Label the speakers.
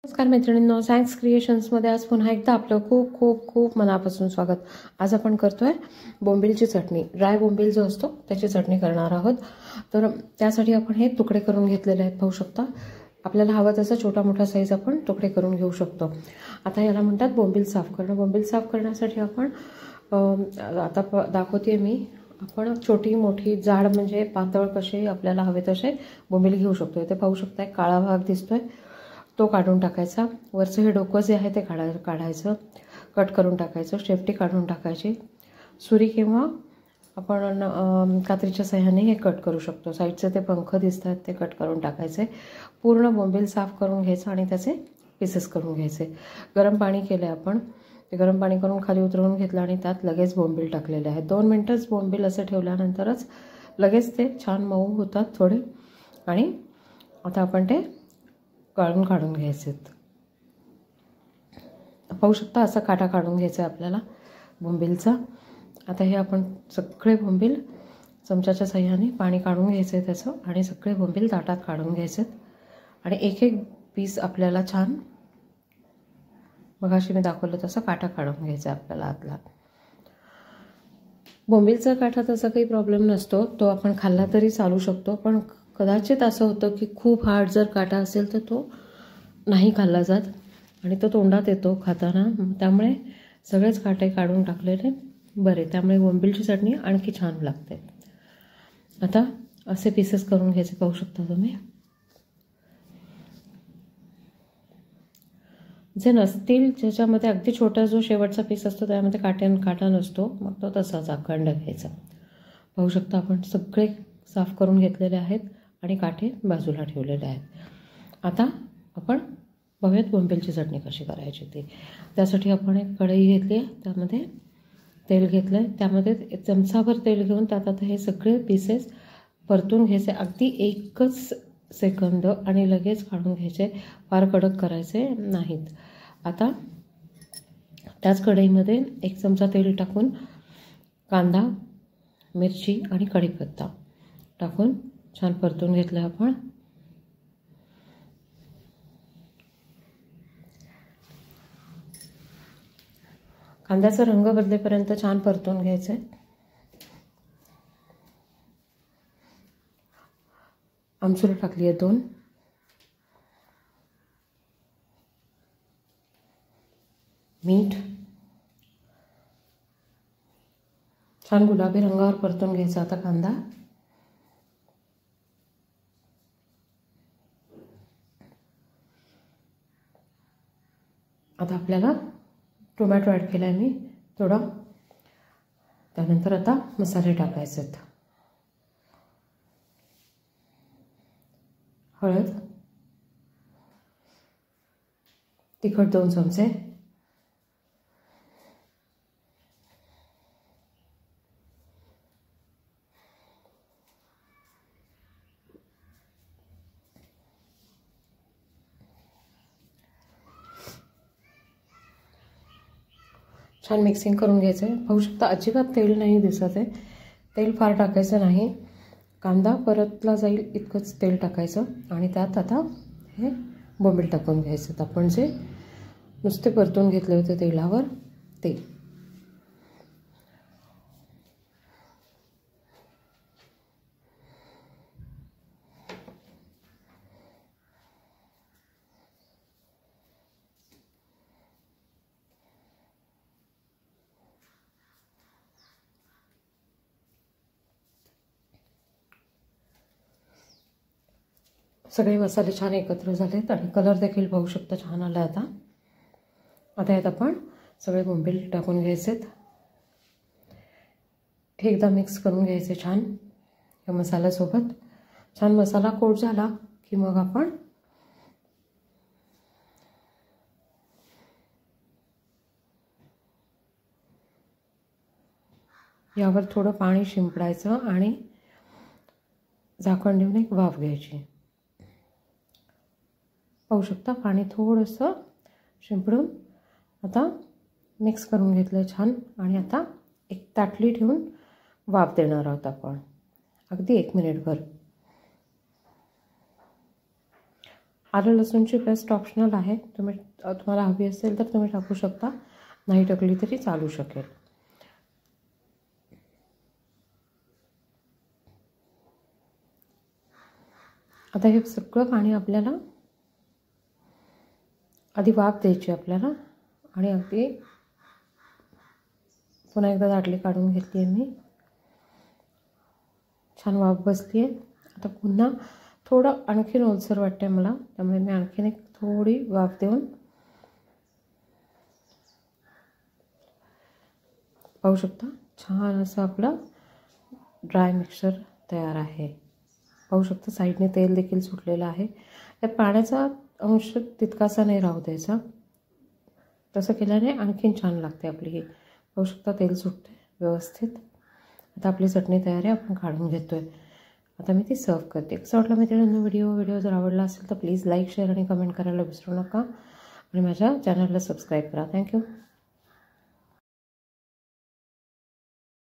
Speaker 1: नमस्कार मैत्रिणींनो, सायन्स क्रिएशन्समध्ये आज पुन्हा एकदा आपलं खूप खूप खूप मनापासून स्वागत. आज आपण करतोय बोंबीलची चटणी. ड्राय बोंबील जो असतो त्याची चटणी करणार आहोत. तर त्यासाठी आपण हे तुकडे करून घेतलेले आहेत. पाहू शकता, आपल्याला हवं तसं छोटा मोठा साईज आपण तुकडे करून घेऊ शकतो. आता याला म्हणतात बोंबील साफ करणं. बोंबील साफ करण्यासाठी आपण आता दाखवते मी. आपण छोटी मोठी जाड म्हणजे पातळ कसे आपल्याला हवे तसे बोंबील घेऊ शकतो. इथे पाहू शकताय काळा भाग दिसतोय, तो काढून टाकायचा. वरचं हे डोकं जे आहे ते काढायचं, कट करून टाकायचं. शेपटी काढून टाकायची. सुरी किंवा आपण कात्रीच्या सहाय्याने हे कट करू शकतो. साईडचे ते पंख दिसतात ते कट करून टाकायचे. पूर्ण बोंबील साफ करून घ्यायचं आणि त्याचे पीसेस करून घ्यायचे. गरम पाणी केलं आपण, ते गरम पाणी करून खाली उतरवून घेतलं आणि त्यात लगेच बोंबील टाकलेले आहेत. 2 मिनटंच बोंबील असे ठेवल्यानंतरच लगेच ते छान मऊ होतात थोडे. आणि आता आपण ते काढून घ्यायचे. पाहू शकता असा काटा काढून घ्यायचा आहे आपल्याला बोंबीलचा. आता हे आपण सगळे बोंबील चमच्याच्या साह्याने पाणी काढून घ्यायचं आहे त्याचं, आणि सगळे बोंबील ताटात काढून घ्यायचे. आणि एक एक पीस आपल्याला छान मगाशी मी दाखवलं तसं काटा काढून घ्यायचा आहे आपल्याला आतला. बोंबीलचा काटा तसा काही प्रॉब्लेम नसतो, तो आपण खाल्ला तरी चालू शकतो. पण कदाचित असं होतं की खूप हार्ड जर काटा असेल तर तो नाही खाल्ला जात आणि तो तोंडात येतो खाताना. त्यामुळे सगळेच काटे काढून टाकलेले बरे. त्यामुळे बोंबीलची चटणी आणखी छान लागते. आता असे पीसेस करून घ्यायचे. पाहू शकता तुम्ही. जे नसतील, ज्याच्यामध्ये अगदी छोटा जो शेवटचा पीस असतो त्यामध्ये काटा नसतो, मग तो तसाच अखंड घ्यायचा. पाहू शकता आपण सगळे साफ करून घेतलेले आहेत आणि काठे बाजूला ठेवलेले आहेत. आता आपण बघूयात बोंबीलची चटणी कशी करायची ती. त्यासाठी आपण एक कढई घेतली आहे, त्यामध्ये तेल घेतलं आहे. त्यामध्ये चमचाभर तेल घेऊन त्यात आता हे सगळे पीसेस परतून घ्यायचे. अगदी 1 सेकंद आणि लगेच काढून घ्यायचे, फार कडक करायचे नाहीत. आता त्याच कढईमध्ये 1 चमचा तेल टाकून कांदा, मिरची आणि कढीपत्ता टाकून छान परतून घेतलं आपण. कांद्याचा रंग बदलेपर्यंत छान परतून घ्यायचं आहे. आमसूल टाकली आहे 2. मीठ. छान गुलाबी रंगावर परतून घ्यायचा आता कांदा. आता आपल्याला टोमॅटो ॲड केला आहे मी थोडा. त्यानंतर आता मसाले टाकायचे आहेत. हळद, तिखट 2 चमचे, छान मिक्सिंग करून घ्यायचं आहे. पाहू शकता अजिबात तेल नाही दिसत आहे. तेल फार टाकायचं नाही. कांदा परतला जाईल इतकंच तेल टाकायचं आणि त्यात आता हे बोंबील टाकून घ्यायचं. आपण जे नुसते परतून घेतले होते तेलावर ते. सगळे मसाले छान एकत्र झालेत आणि कलर देखील पाहू शकता छान आला. आता यात आपण सगळे बोंबील टाकून घ्यायचेत. हे एकदा मिक्स करून घ्यायचे छान या मसाल्यासोबत. छान मसाला कोट झाला की मग आपण यावर थोडं पाणी शिंपडायचं आणि झाकण देऊन एक वाफ घ्यायची. पाहू शकता पाणी थोडंसं शिंपडून आता मिक्स करून घेतलं छान. आणि आता एक ताटली ठेवून वाफ देणार आहोत आपण अगदी 1 मिनिटभर. आलं लसूणची पेस्ट ऑप्शनल आहे, तुम्हाला हवी असेल तर तुम्ही टाकू शकता, नाही टाकली तरी चालू शकेल. आता हे सगळं पाणी आपल्याला आधी वाफ द्यायची आपल्याला, आणि अगदी पुन्हा एकदा दाटली काढून घेतली आहे मी. छान वाफ बसली आहे. आता पुन्हा थोडं आणखीन ओलसर वाटतंय मला, त्यामुळे मी आणखीन एक थोडी वाफ देऊन पाहू शकता छान असं आपलं ड्राय मिक्सचर तयार आहे. पाहू शकता साईडने तेल देखील सुटलेलं आहे. त्या पाण्याचा अंश तितकासा नाही राहू द्यायचा, तसं केल्याने आणखीन छान लागते आपली ही. पाहू शकता तेल सुटते व्यवस्थित. आता आपली चटणी तयार आहे, आपण काढून घेतोय. आता मी ती सर्व करते. कसं वाटलं मित्रांनो व्हिडिओ जर आवडला असेल तर प्लीज लाईक, शेअर आणि कमेंट करायला विसरू नका, आणि माझ्या चॅनलला सबस्क्राईब करा. थँक्यू.